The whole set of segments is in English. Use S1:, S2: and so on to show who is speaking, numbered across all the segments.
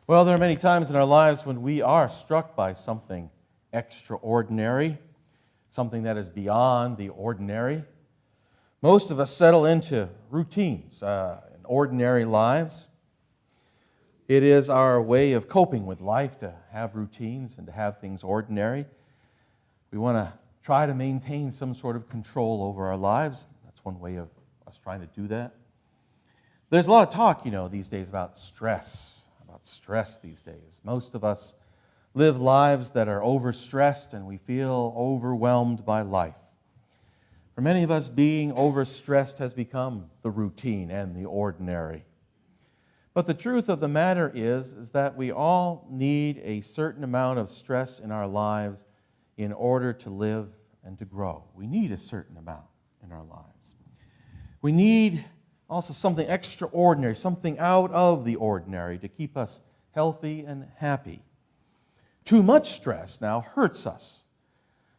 S1: Well, there are many times in our lives when we are struck by something extraordinary, something that is beyond the ordinary. Most of us settle into routines and ordinary lives. It is our way of coping with life to have routines and to have things ordinary. We want to try to maintain some sort of control over our lives. That's one way of us trying to do that. There's a lot of talk, these days about stress these days. Most of us live lives that are overstressed and we feel overwhelmed by life. For many of us, being overstressed has become the routine and the ordinary. But the truth of the matter is that we all need a certain amount of stress in our lives in order to live and to grow. We need a certain amount in our lives. We need also something extraordinary, something out of the ordinary to keep us healthy and happy. Too much stress now hurts us,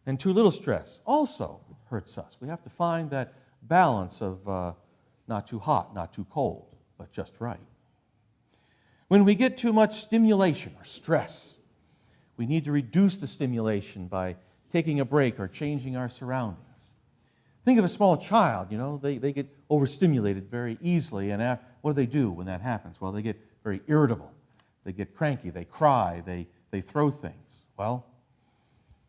S1: and too little stress also hurts us. We have to find that balance of not too hot, not too cold, but just right. When we get too much stimulation or stress, we need to reduce the stimulation by taking a break or changing our surroundings. Think of a small child, they get overstimulated very easily, and what do they do when that happens? Well, they get very irritable, they get cranky, they cry, they throw things. Well,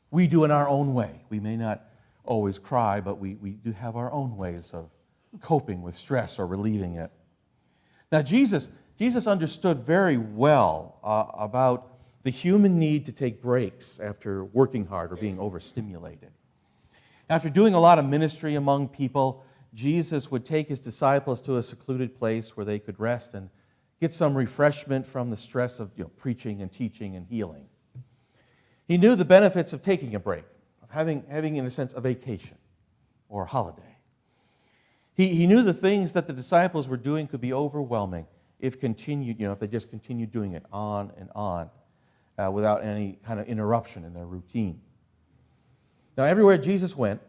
S1: we do in our own way. We may not always cry, but we do have our own ways of coping with stress or relieving it. Now, Jesus understood very well about the human need to take breaks after working hard or being overstimulated. After doing a lot of ministry among people, Jesus would take his disciples to a secluded place where they could rest and get some refreshment from the stress of preaching and teaching and healing. He knew the benefits of taking a break, of having in a sense, a vacation or a holiday. He knew the things that the disciples were doing could be overwhelming if they just continued doing it on and on without any kind of interruption in their routine. Now, everywhere Jesus went,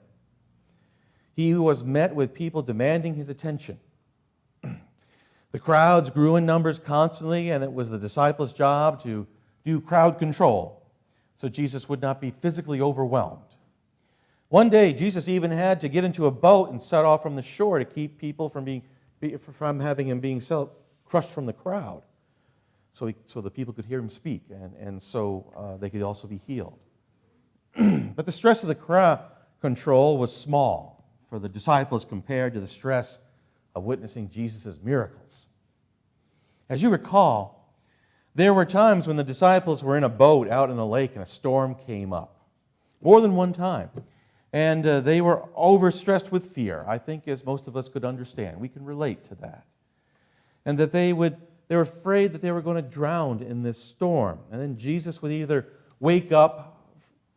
S1: he was met with people demanding his attention. The crowds grew in numbers constantly, and it was the disciples' job to do crowd control so Jesus would not be physically overwhelmed. One day, Jesus even had to get into a boat and set off from the shore to keep people from having him being crushed from the crowd, so the people could hear him speak, and so they could also be healed. But the stress of the crowd control was small for the disciples compared to the stress of witnessing Jesus' miracles. As you recall, there were times when the disciples were in a boat out in a lake and a storm came up. More than one time. And they were overstressed with fear, I think, as most of us could understand. We can relate to that. And that they were afraid that they were going to drown in this storm. And then Jesus would either wake up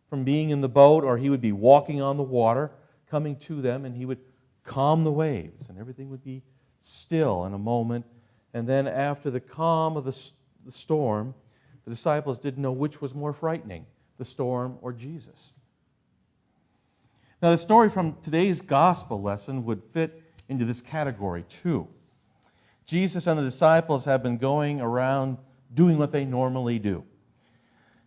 S1: from being in the boat, or he would be walking on the water, coming to them, and he would calm the waves, and everything would be still in a moment. And then after the calm of the storm, the disciples didn't know which was more frightening, the storm or Jesus. Now, the story from today's gospel lesson would fit into this category too. Jesus and the disciples have been going around doing what they normally do.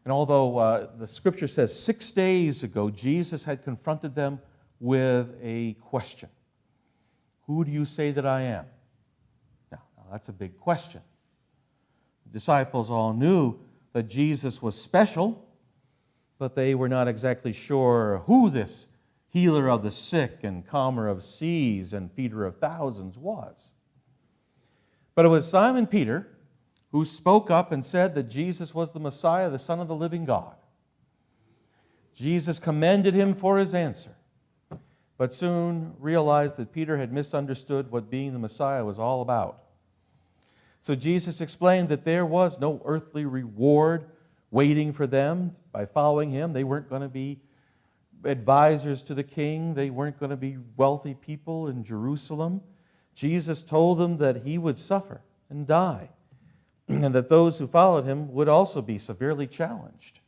S1: And although the scripture says 6 days ago, Jesus had confronted them with a question. Who do you say that I am? Now that's a big question. The disciples all knew that Jesus was special, but they were not exactly sure who this healer of the sick and calmer of seas and feeder of thousands was. But it was Simon Peter who spoke up and said that Jesus was the Messiah, the Son of the living God. Jesus commended him for his answer, but soon realized that Peter had misunderstood what being the Messiah was all about. So Jesus explained that there was no earthly reward waiting for them by following him. They weren't going to be advisors to the king. They weren't going to be wealthy people in Jerusalem. Jesus told them that he would suffer and die, and that those who followed him would also be severely challenged.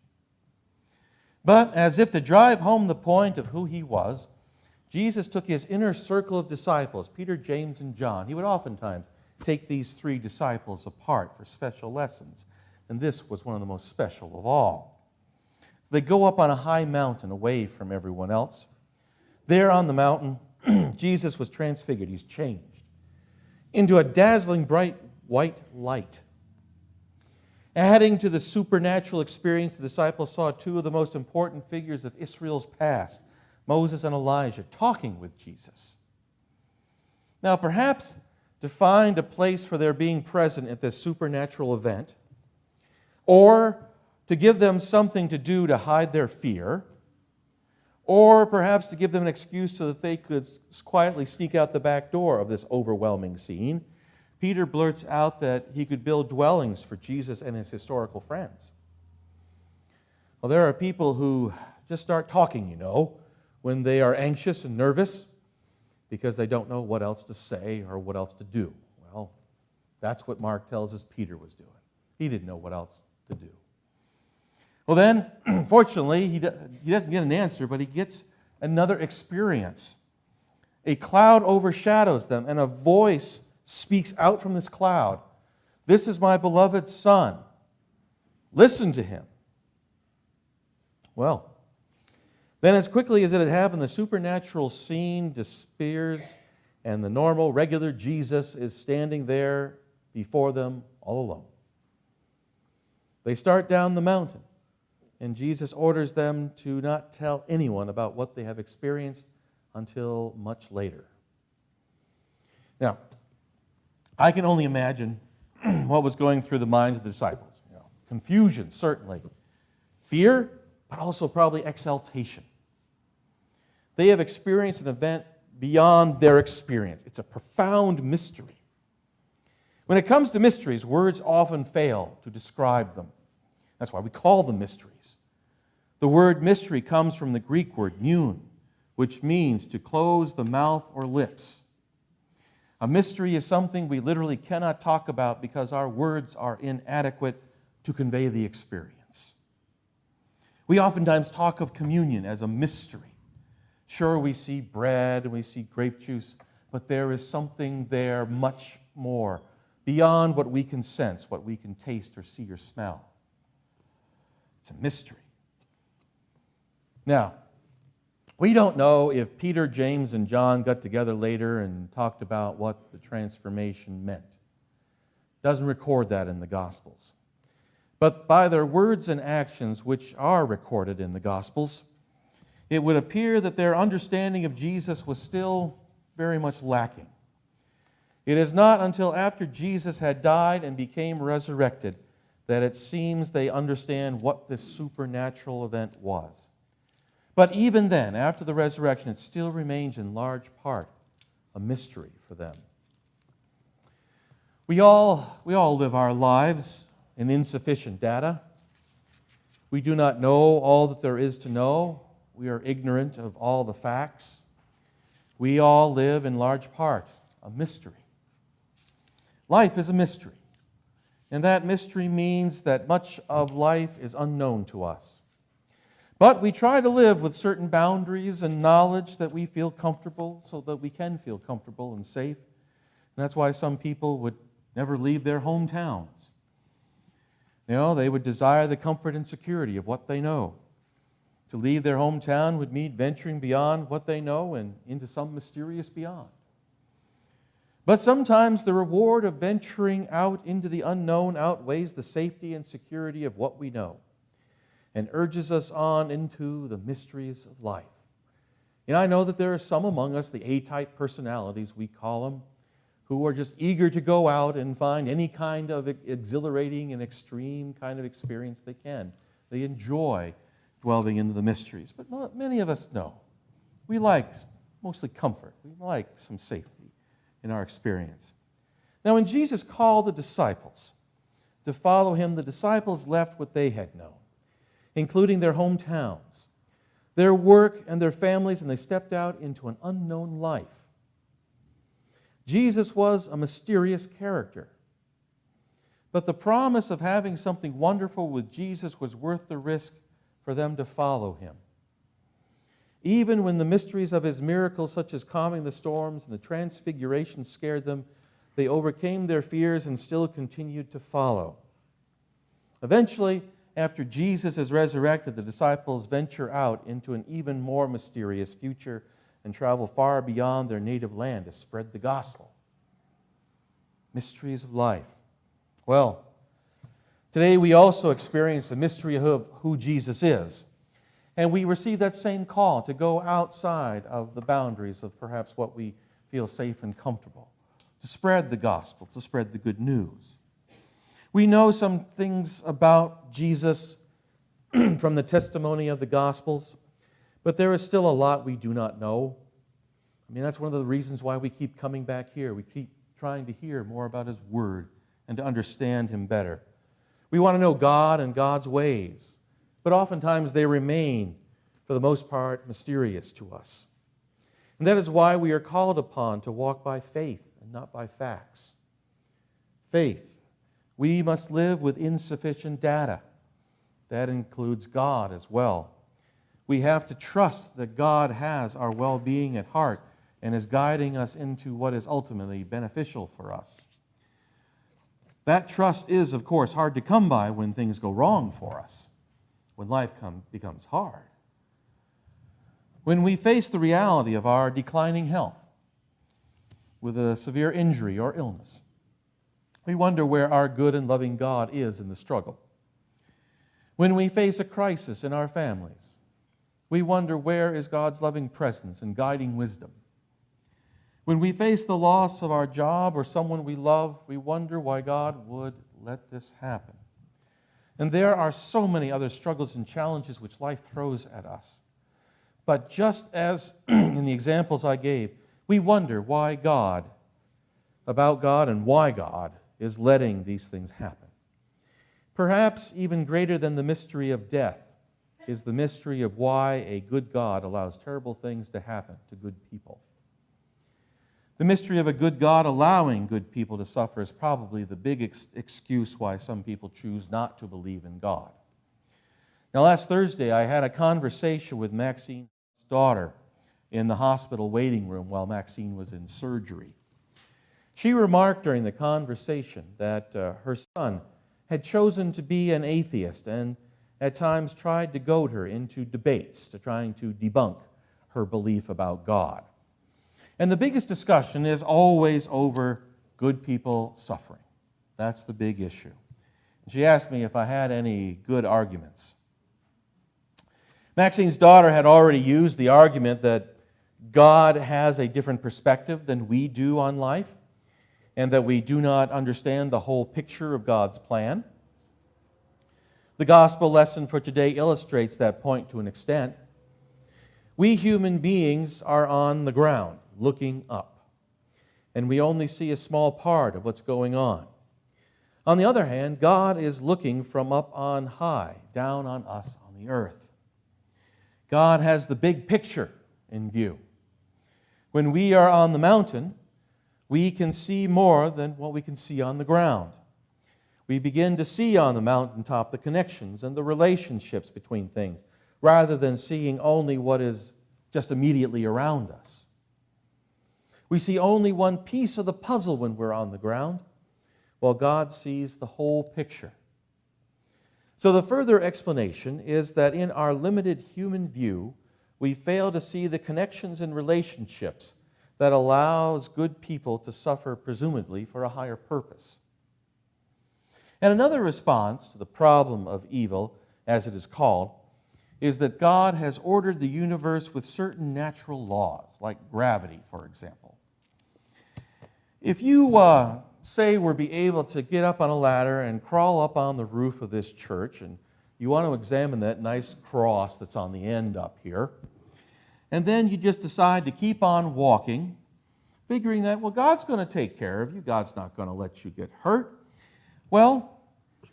S1: But as if to drive home the point of who he was, Jesus took his inner circle of disciples, Peter, James, and John. He would oftentimes take these three disciples apart for special lessons. and this was one of the most special of all. They go up on a high mountain away from everyone else. There on the mountain, Jesus was transfigured. He's changed into a dazzling bright white light. Adding to the supernatural experience, the disciples saw two of the most important figures of Israel's past, Moses and Elijah, talking with Jesus. Now, perhaps to find a place for their being present at this supernatural event, or to give them something to do to hide their fear, or perhaps to give them an excuse so that they could quietly sneak out the back door of this overwhelming scene, Peter blurts out that he could build dwellings for Jesus and his historical friends. Well, there are people who just start talking, when they are anxious and nervous because they don't know what else to say or what else to do. Well, that's what Mark tells us Peter was doing. He didn't know what else to do. Well then, fortunately, he doesn't get an answer, but he gets another experience. A cloud overshadows them, and a voice speaks out from this cloud. "This is my beloved Son. Listen to him." Well, then as quickly as it had happened, the supernatural scene disappears, and the normal, regular Jesus is standing there before them all alone. They start down the mountain, and Jesus orders them to not tell anyone about what they have experienced until much later. Now, I can only imagine what was going through the minds of the disciples. Confusion, certainly. Fear, but also probably exaltation. They have experienced an event beyond their experience. It's a profound mystery. When it comes to mysteries, words often fail to describe them. That's why we call them mysteries. The word mystery comes from the Greek word myun, which means to close the mouth or lips. A mystery is something we literally cannot talk about because our words are inadequate to convey the experience. We oftentimes talk of communion as a mystery. Sure, we see bread and we see grape juice, but there is something there much more beyond what we can sense, what we can taste or see or smell. It's a mystery. Now, we don't know if Peter, James, and John got together later and talked about what the transformation meant. It doesn't record that in the Gospels. But by their words and actions, which are recorded in the Gospels, it would appear that their understanding of Jesus was still very much lacking. It is not until after Jesus had died and became resurrected that it seems they understand what this supernatural event was. But even then, after the resurrection, it still remains in large part a mystery for them. We all live our lives in insufficient data. We do not know all that there is to know. We are ignorant of all the facts. We all live in large part a mystery. Life is a mystery. And that mystery means that much of life is unknown to us. But we try to live with certain boundaries and knowledge that we feel comfortable so that we can feel comfortable and safe. And that's why some people would never leave their hometowns. They would desire the comfort and security of what they know. To leave their hometown would mean venturing beyond what they know and into some mysterious beyond. But sometimes the reward of venturing out into the unknown outweighs the safety and security of what we know and urges us on into the mysteries of life. And I know that there are some among us, the A-type personalities we call them, who are just eager to go out and find any kind of exhilarating and extreme kind of experience they can. They enjoy dwelling into the mysteries. But many of us know. We like mostly comfort. We like some safety in our experience. Now, when Jesus called the disciples to follow him, the disciples left what they had known, including their hometowns, their work, and their families, and they stepped out into an unknown life. Jesus was a mysterious character, but the promise of having something wonderful with Jesus was worth the risk for them to follow him. Even when the mysteries of his miracles, such as calming the storms and the transfiguration, scared them, they overcame their fears and still continued to follow. Eventually, after Jesus is resurrected, the disciples venture out into an even more mysterious future and travel far beyond their native land to spread the gospel. Mysteries of life. Well, today we also experience the mystery of who Jesus is. And we receive that same call to go outside of the boundaries of perhaps what we feel safe and comfortable, to spread the gospel, to spread the good news. We know some things about Jesus from the testimony of the Gospels, but there is still a lot we do not know. I mean, that's one of the reasons why we keep coming back here. We keep trying to hear more about His Word and to understand Him better. We want to know God and God's ways, but oftentimes they remain, for the most part, mysterious to us. And that is why we are called upon to walk by faith and not by facts. Faith. We must live with insufficient data. That includes God as well. We have to trust that God has our well-being at heart and is guiding us into what is ultimately beneficial for us. That trust is, of course, hard to come by when things go wrong for us, when life becomes hard. When we face the reality of our declining health with a severe injury or illness, we wonder where our good and loving God is in the struggle. When we face a crisis in our families, we wonder where is God's loving presence and guiding wisdom. When we face the loss of our job or someone we love, we wonder why God would let this happen. And there are so many other struggles and challenges which life throws at us. But just as in the examples I gave, we wonder why God, about God and why God is letting these things happen. Perhaps even greater than the mystery of death is the mystery of why a good God allows terrible things to happen to good people. The mystery of a good God allowing good people to suffer is probably the big excuse why some people choose not to believe in God. Now, last Thursday, I had a conversation with Maxine's daughter in the hospital waiting room while Maxine was in surgery. She remarked during the conversation that her son had chosen to be an atheist and at times tried to goad her into debates to trying to debunk her belief about God. And the biggest discussion is always over good people suffering. That's the big issue. She asked me if I had any good arguments. Maxine's daughter had already used the argument that God has a different perspective than we do on life, and that we do not understand the whole picture of God's plan. The gospel lesson for today illustrates that point to an extent. We human beings are on the ground, looking up, and we only see a small part of what's going on. On the other hand, God is looking from up on high, down on us on the earth. God has the big picture in view. When we are on the mountain, we can see more than what we can see on the ground. We begin to see on the mountaintop the connections and the relationships between things, rather than seeing only what is just immediately around us. We see only one piece of the puzzle when we're on the ground, while God sees the whole picture. So the further explanation is that in our limited human view, we fail to see the connections and relationships that allows good people to suffer, presumably, for a higher purpose. And another response to the problem of evil, as it is called, is that God has ordered the universe with certain natural laws, like gravity, for example. If you, say, were be able to get up on a ladder and crawl up on the roof of this church, and you want to examine that nice cross that's on the end up here, and then you just decide to keep on walking, figuring that, well, God's going to take care of you. God's not going to let you get hurt. Well,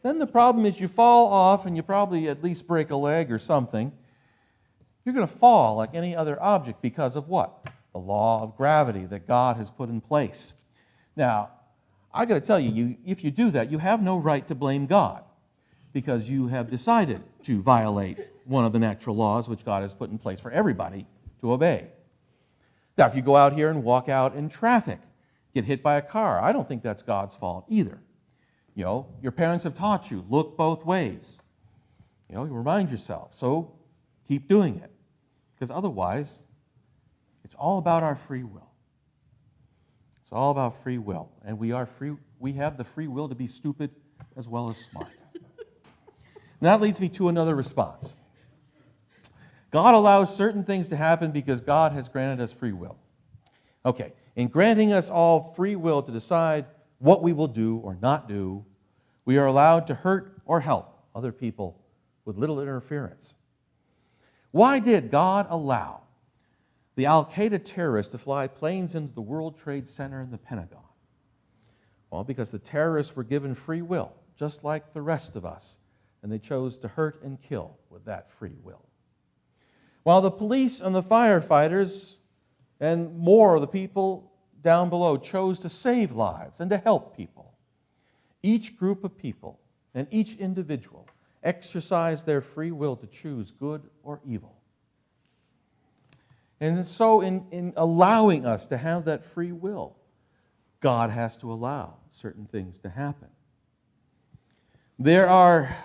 S1: then the problem is you fall off and you probably at least break a leg or something. You're going to fall like any other object because of what? The law of gravity that God has put in place. Now, I got to tell you, if you do that, you have no right to blame God because you have decided to violate one of the natural laws which God has put in place for everybody to obey. Now, if you go out here and walk out in traffic, get hit by a car, I don't think that's God's fault either. Your parents have taught you, look both ways. You remind yourself. So keep doing it. Because otherwise, it's all about our free will. It's all about free will. And we have the free will to be stupid as well as smart. And that leads me to another response. God allows certain things to happen because God has granted us free will. Okay, in granting us all free will to decide what we will do or not do, we are allowed to hurt or help other people with little interference. Why did God allow the Al-Qaeda terrorists to fly planes into the World Trade Center and the Pentagon? Well, because the terrorists were given free will, just like the rest of us, and they chose to hurt and kill with that free will. While the police and the firefighters and more of the people down below chose to save lives and to help people, each group of people and each individual exercised their free will to choose good or evil. And so in allowing us to have that free will, God has to allow certain things to happen. There are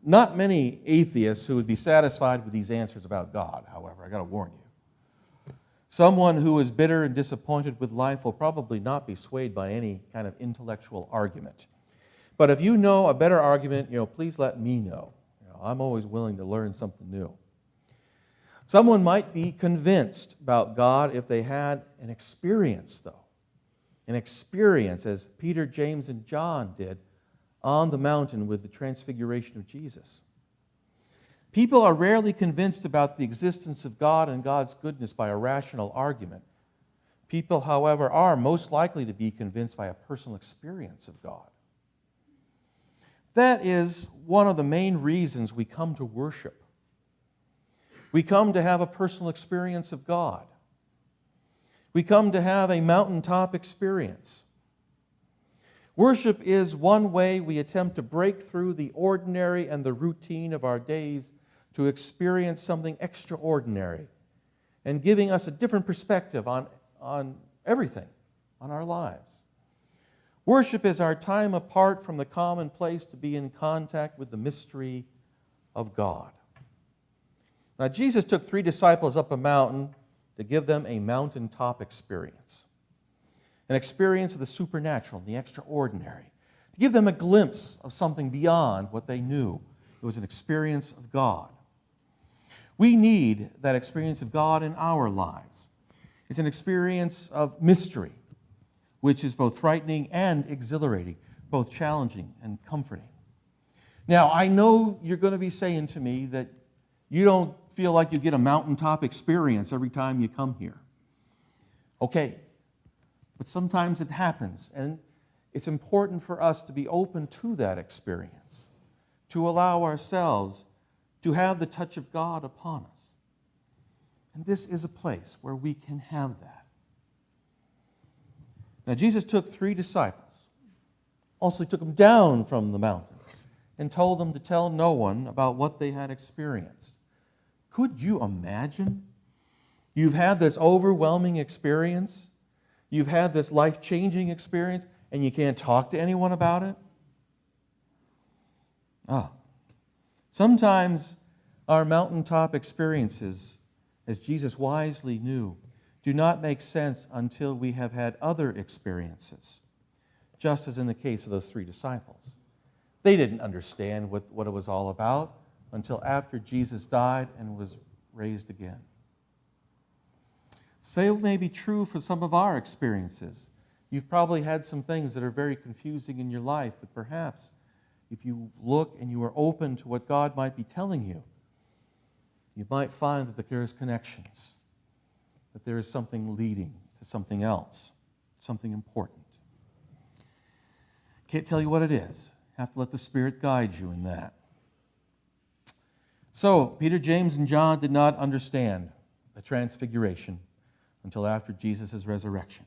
S1: not many atheists who would be satisfied with these answers about God, however, I got to warn you. Someone who is bitter and disappointed with life will probably not be swayed by any kind of intellectual argument. But if you know a better argument, please let me know. I'm always willing to learn something new. Someone might be convinced about God if they had an experience, though. An experience, as Peter, James, and John did on the mountain with the transfiguration of Jesus. People are rarely convinced about the existence of God and God's goodness by a rational argument. People, however, are most likely to be convinced by a personal experience of God. That is one of the main reasons we come to worship. We come to have a personal experience of God. We come to have a mountaintop experience. Worship is one way we attempt to break through the ordinary and the routine of our days to experience something extraordinary and giving us a different perspective on everything, on our lives. Worship is our time apart from the commonplace to be in contact with the mystery of God. Now, Jesus took 3 disciples up a mountain to give them a mountaintop experience. An experience of the supernatural, the extraordinary. To give them a glimpse of something beyond what they knew. It was an experience of God. We need that experience of God in our lives. It's an experience of mystery, which is both frightening and exhilarating, both challenging and comforting. Now, I know you're going to be saying to me that you don't feel like you get a mountaintop experience every time you come here. Okay, but sometimes it happens, and it's important for us to be open to that experience, to allow ourselves to have the touch of God upon us. And this is a place where we can have that. Now, Jesus took 3 disciples. Also, he took them down from the mountain and told them to tell no one about what they had experienced. Could you imagine? You've had this overwhelming experience. You've had this life-changing experience, and you can't talk to anyone about it? Sometimes our mountaintop experiences, as Jesus wisely knew, do not make sense until we have had other experiences, just as in the case of those 3 disciples. They didn't understand what it was all about until after Jesus died and was raised again. Same may be true for some of our experiences. You've probably had some things that are very confusing in your life, but perhaps if you look and you are open to what God might be telling you, you might find that there is connections, that there is something leading to something else, something important. Can't tell you what it is. You have to let the Spirit guide you in that. So, Peter, James, and John did not understand the transfiguration until after Jesus' resurrection.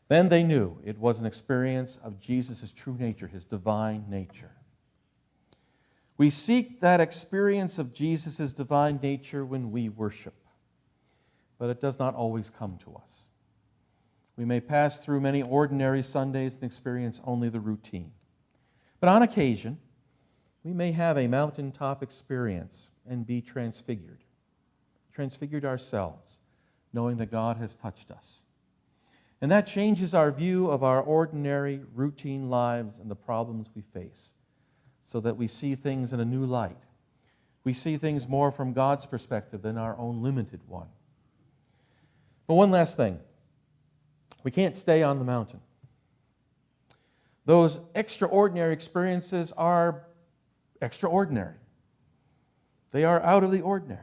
S1: Then they knew it was an experience of Jesus' true nature, his divine nature. We seek that experience of Jesus' divine nature when we worship, but it does not always come to us. We may pass through many ordinary Sundays and experience only the routine. But on occasion, we may have a mountaintop experience and be transfigured ourselves, knowing that God has touched us. And that changes our view of our ordinary, routine lives and the problems we face, so that we see things in a new light. We see things more from God's perspective than our own limited one. But one last thing. We can't stay on the mountain. Those extraordinary experiences are extraordinary. They are out of the ordinary.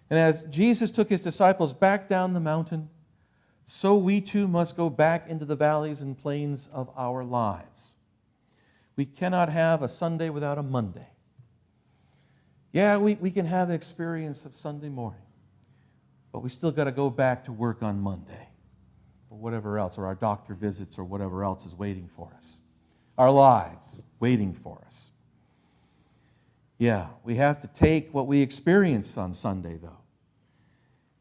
S1: And as Jesus took his disciples back down the mountain, so we too must go back into the valleys and plains of our lives. We cannot have a Sunday without a Monday. Yeah, we can have an experience of Sunday morning, but we still got to go back to work on Monday, or whatever else, or our doctor visits, or whatever else is waiting for us. Our lives waiting for us. Yeah, we have to take what we experienced on Sunday, though,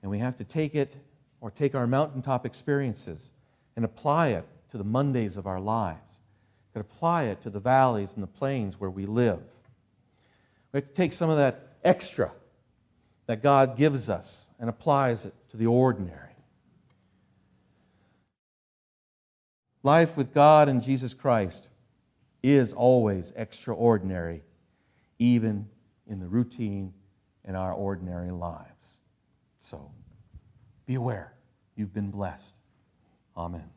S1: and we have to take it, or take our mountaintop experiences and apply it to the Mondays of our lives. We can apply it to the valleys and the plains where we live. We have to take some of that extra that God gives us and applies it to the ordinary. Life with God and Jesus Christ is always extraordinary, even in the routine in our ordinary lives. So, be aware. You've been blessed. Amen.